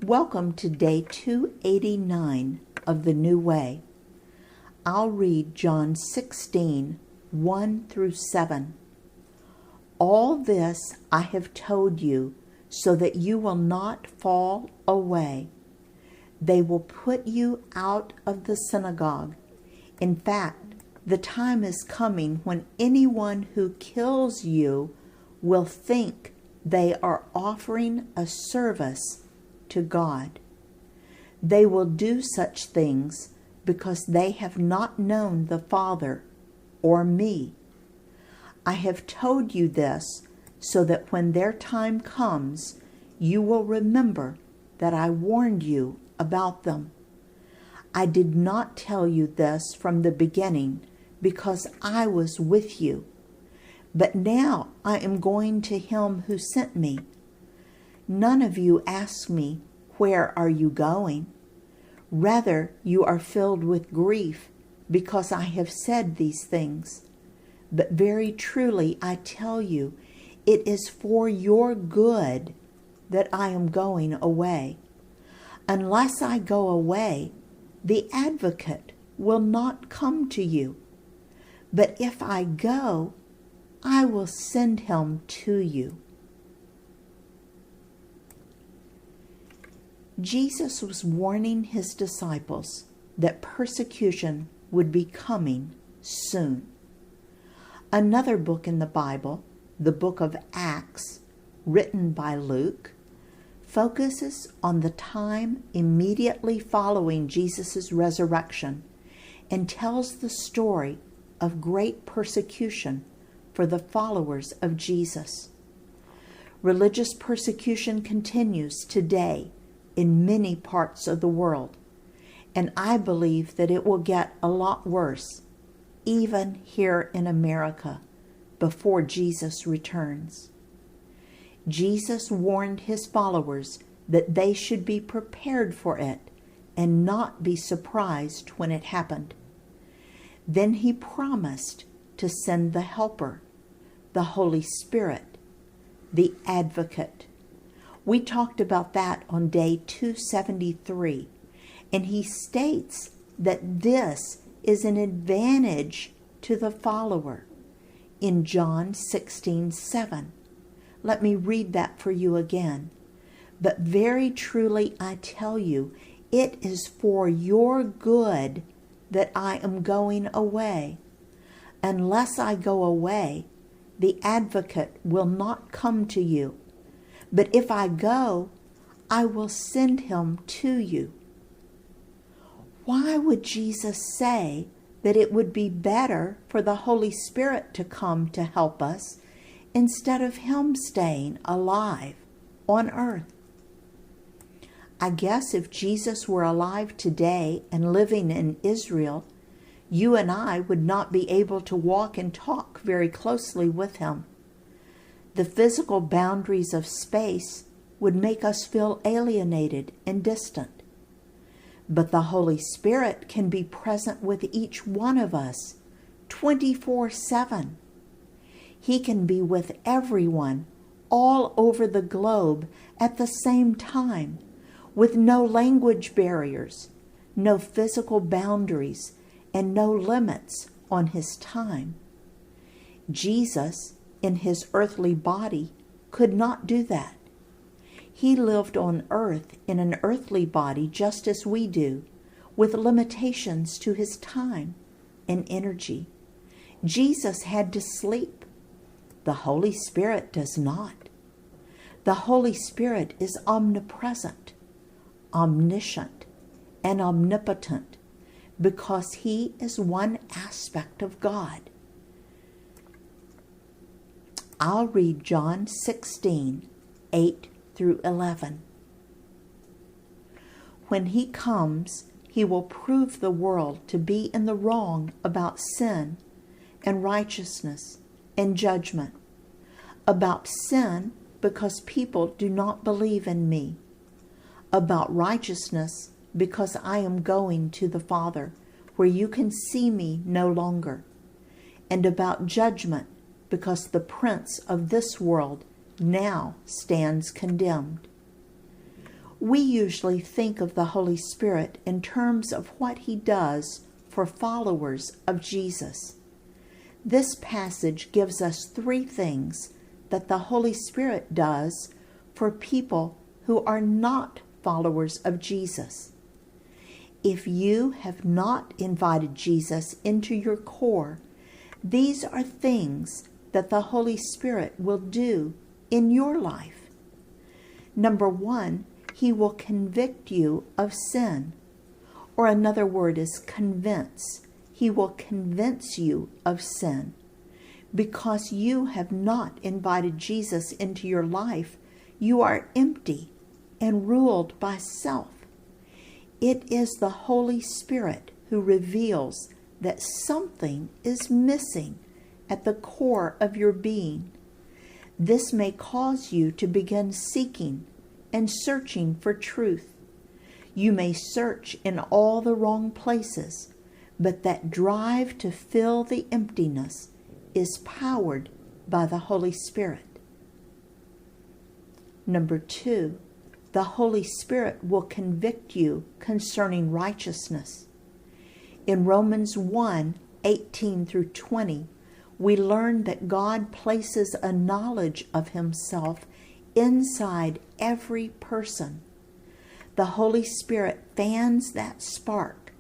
Welcome to day 289 of the New Way. I'll read John 16, 1 through 7. All this I have told you so that you will not fall away. They will put you out of the synagogue. In fact, the time is coming when anyone who kills you will think they are offering a service to God. They will do such things because they have not known the Father or me. I have told you this so that when their time comes, you will remember that I warned you about them. I did not tell you this from the beginning because I was with you. But now I am going to him who sent me. None of you ask me, "Where are you going?" Rather, you are filled with grief because I have said these things. But very truly I tell you, it is for your good that I am going away. Unless I go away, the Advocate will not come to you. But if I go, I will send him to you. Jesus was warning his disciples that persecution would be coming soon. Another book in the Bible, the book of Acts, written by Luke, focuses on the time immediately following Jesus' resurrection and tells the story of great persecution for the followers of Jesus. Religious persecution continues today in many parts of the world, and I believe that it will get a lot worse, even here in America, before Jesus returns. Jesus warned his followers that they should be prepared for it and not be surprised when it happened. Then he promised to send the Helper, the Holy Spirit, the Advocate. We talked about that on day 273, and he states that this is an advantage to the follower in John 16:7. Let me read that for you again. But very truly I tell you, it is for your good that I am going away. Unless I go away, the Advocate will not come to you. But if I go, I will send him to you. Why would Jesus say that it would be better for the Holy Spirit to come to help us instead of him staying alive on earth? I guess if Jesus were alive today and living in Israel, you and I would not be able to walk and talk very closely with him. The physical boundaries of space would make us feel alienated and distant. But the Holy Spirit can be present with each one of us 24/7. He can be with everyone all over the globe at the same time, with no language barriers, no physical boundaries, and no limits on his time. Jesus, in his earthly body, could not do that. He lived on earth in an earthly body just as we do, with limitations to his time and energy. Jesus had to sleep. The Holy Spirit does not. The Holy Spirit is omnipresent, omniscient, and omnipotent because he is one aspect of God. I'll read John 16, 8 through 11. When he comes, he will prove the world to be in the wrong about sin and righteousness and judgment. About sin, because people do not believe in me. About righteousness, because I am going to the Father, where you can see me no longer. And about judgment, because the prince of this world now stands condemned. We usually think of the Holy Spirit in terms of what He does for followers of Jesus. This passage gives us 3 things that the Holy Spirit does for people who are not followers of Jesus. If you have not invited Jesus into your core, these are things that the Holy Spirit will do in your life. Number 1, He will convict you of sin. Or another word is convince. He will convince you of sin. Because you have not invited Jesus into your life, you are empty and ruled by self. It is the Holy Spirit who reveals that something is missing at the core of your being. This may cause you to begin seeking and searching for truth. You may search in all the wrong places, but that drive to fill the emptiness is powered by the Holy Spirit. Number 2, the Holy Spirit will convict you concerning righteousness. In Romans 1:18-20, we learn that God places a knowledge of Himself inside every person. The Holy Spirit fans that spark,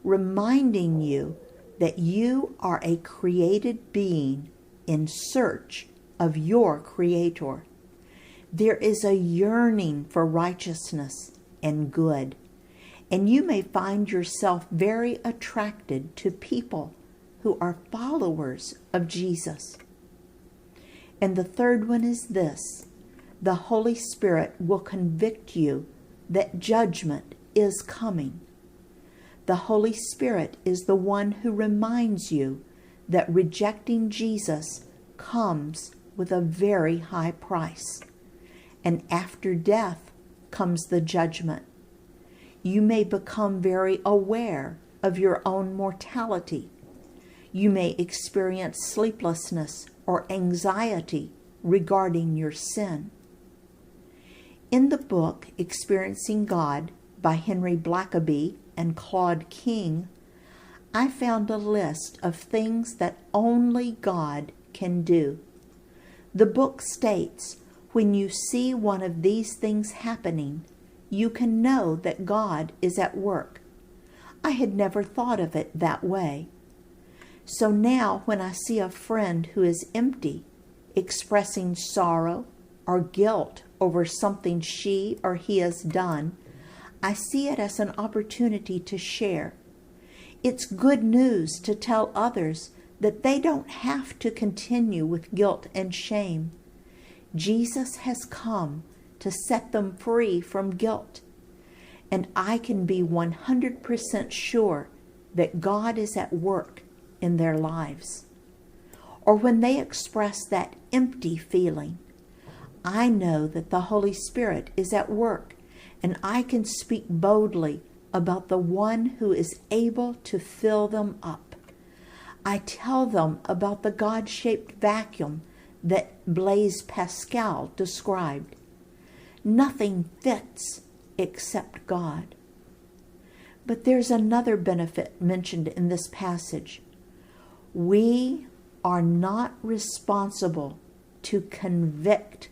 reminding you that you are a created being in search of your Creator. There is a yearning for righteousness and good, and you may find yourself very attracted to people who are followers of Jesus. And the third one is this: the Holy Spirit will convict you that judgment is coming. The Holy Spirit is the one who reminds you that rejecting Jesus comes with a very high price. And after death comes the judgment. You may become very aware of your own mortality. You may experience sleeplessness or anxiety regarding your sin. In the book Experiencing God by Henry Blackaby and Claude King, I found a list of things that only God can do. The book states, when you see one of these things happening, you can know that God is at work. I had never thought of it that way. So now when I see a friend who is empty, expressing sorrow or guilt over something she or he has done, I see it as an opportunity to share. It's good news to tell others that they don't have to continue with guilt and shame. Jesus has come to set them free from guilt, and I can be 100% sure that God is at work in their lives. Or when they express that empty feeling, I know that the Holy Spirit is at work, and I can speak boldly about the one who is able to fill them up. I tell them about the God-shaped vacuum that Blaise Pascal described. Nothing fits except God. But there's another benefit mentioned in this passage. We are not responsible to convict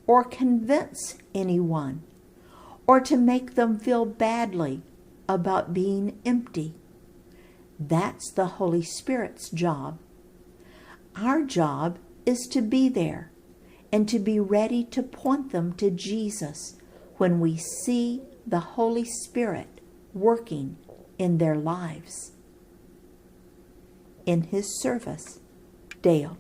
or convince anyone, or to make them feel badly about being empty. That's the Holy Spirit's job. Our job is to be there and to be ready to point them to Jesus when we see the Holy Spirit working in their lives. In His service, Dale.